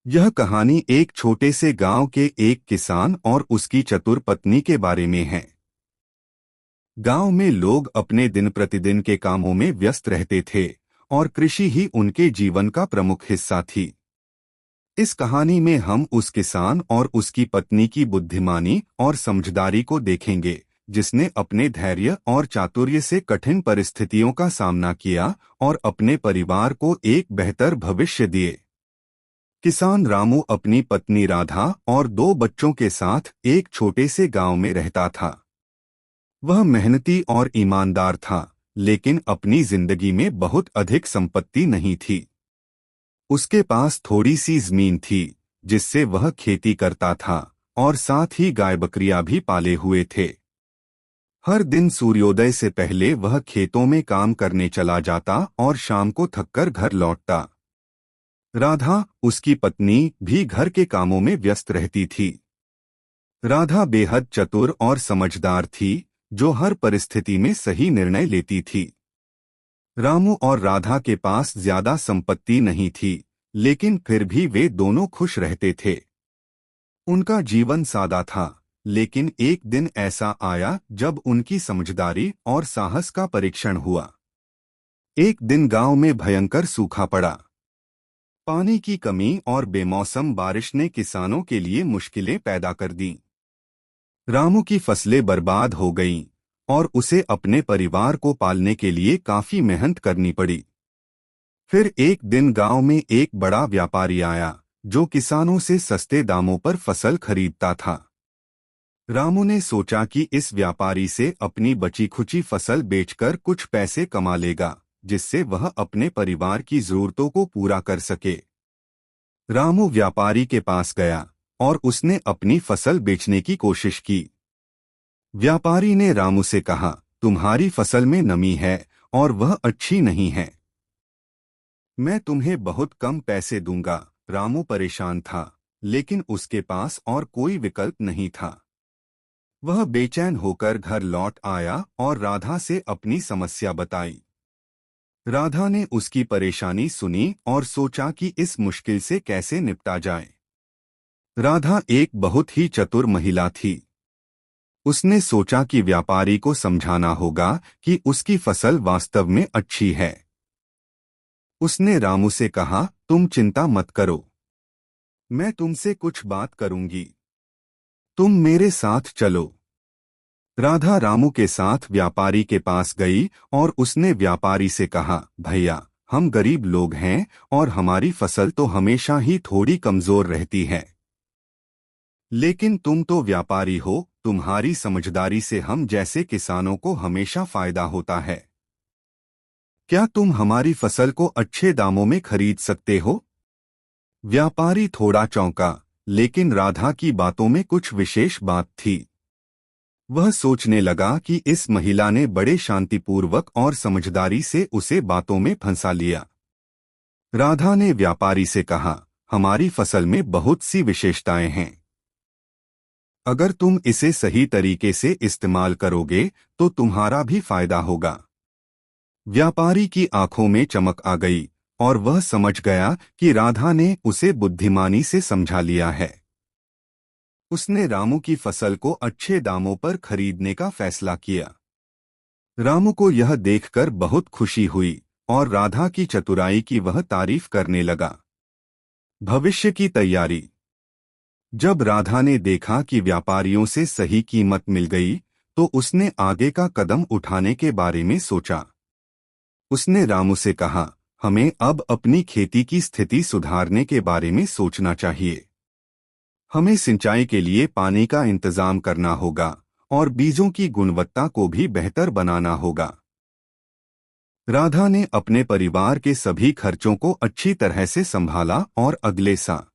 यह कहानी एक छोटे से गांव के एक किसान और उसकी चतुर पत्नी के बारे में है। गांव में लोग अपने दिन प्रतिदिन के कामों में व्यस्त रहते थे और कृषि ही उनके जीवन का प्रमुख हिस्सा थी। इस कहानी में हम उस किसान और उसकी पत्नी की बुद्धिमानी और समझदारी को देखेंगे, जिसने अपने धैर्य और चातुर्य से कठिन परिस्थितियों का सामना किया और अपने परिवार को एक बेहतर भविष्य दिए। किसान रामू अपनी पत्नी राधा और 2 बच्चों के साथ एक छोटे से गांव में रहता था। वह मेहनती और ईमानदार था, लेकिन अपनी जिंदगी में बहुत अधिक संपत्ति नहीं थी। उसके पास थोड़ी सी जमीन थी, जिससे वह खेती करता था और साथ ही गाय बकरियां भी पाले हुए थे। हर दिन सूर्योदय से पहले वह खेतों में काम करने चला जाता और शाम को थककर घर लौटता। राधा, उसकी पत्नी, भी घर के कामों में व्यस्त रहती थी। राधा बेहद चतुर और समझदार थी, जो हर परिस्थिति में सही निर्णय लेती थी। रामू और राधा के पास ज्यादा संपत्ति नहीं थी, लेकिन फिर भी वे दोनों खुश रहते थे। उनका जीवन सादा था, लेकिन एक दिन ऐसा आया जब उनकी समझदारी और साहस का परीक्षण हुआ। एक दिन गांव में भयंकर सूखा पड़ा। पानी की कमी और बेमौसम बारिश ने किसानों के लिए मुश्किलें पैदा कर दीं। रामू की फसलें बर्बाद हो गईं और उसे अपने परिवार को पालने के लिए काफी मेहनत करनी पड़ी। फिर एक दिन गांव में एक बड़ा व्यापारी आया, जो किसानों से सस्ते दामों पर फसल खरीदता था। रामू ने सोचा कि इस व्यापारी से अपनी बची खुची फसल बेचकर कुछ पैसे कमा लेगा, जिससे वह अपने परिवार की जरूरतों को पूरा कर सके। रामू व्यापारी के पास गया और उसने अपनी फसल बेचने की कोशिश की। व्यापारी ने रामू से कहा, तुम्हारी फसल में नमी है और वह अच्छी नहीं है। मैं तुम्हें बहुत कम पैसे दूंगा। रामू परेशान था, लेकिन उसके पास और कोई विकल्प नहीं था। वह बेचैन होकर घर लौट आया और राधा से अपनी समस्या बताई। राधा ने उसकी परेशानी सुनी और सोचा कि इस मुश्किल से कैसे निपटा जाए। राधा एक बहुत ही चतुर महिला थी। उसने सोचा कि व्यापारी को समझाना होगा कि उसकी फसल वास्तव में अच्छी है। उसने रामू से कहा, तुम चिंता मत करो, मैं तुमसे कुछ बात करूंगी, तुम मेरे साथ चलो। राधा रामू के साथ व्यापारी के पास गई और उसने व्यापारी से कहा, भैया, हम गरीब लोग हैं और हमारी फसल तो हमेशा ही थोड़ी कमजोर रहती है। लेकिन तुम तो व्यापारी हो, तुम्हारी समझदारी से हम जैसे किसानों को हमेशा फायदा होता है। क्या तुम हमारी फसल को अच्छे दामों में खरीद सकते हो? व्यापारी थोड़ा चौंका, लेकिन राधा की बातों में कुछ विशेष बात थी। वह सोचने लगा कि इस महिला ने बड़े शांतिपूर्वक और समझदारी से उसे बातों में फंसा लिया। राधा ने व्यापारी से कहा, हमारी फसल में बहुत सी विशेषताएं हैं। अगर तुम इसे सही तरीके से इस्तेमाल करोगे तो तुम्हारा भी फायदा होगा। व्यापारी की आंखों में चमक आ गई और वह समझ गया कि राधा ने उसे बुद्धिमानी से समझा लिया है। उसने रामू की फसल को अच्छे दामों पर खरीदने का फैसला किया। रामू को यह देखकर बहुत खुशी हुई और राधा की चतुराई की वह तारीफ करने लगा। भविष्य की तैयारी। जब राधा ने देखा कि व्यापारियों से सही कीमत मिल गई, तो उसने आगे का कदम उठाने के बारे में सोचा। उसने रामू से कहा, हमें अब अपनी खेती की स्थिति सुधारने के बारे में सोचना चाहिए। हमें सिंचाई के लिए पानी का इंतजाम करना होगा और बीजों की गुणवत्ता को भी बेहतर बनाना होगा। राधा ने अपने परिवार के सभी खर्चों को अच्छी तरह से संभाला और अगले साल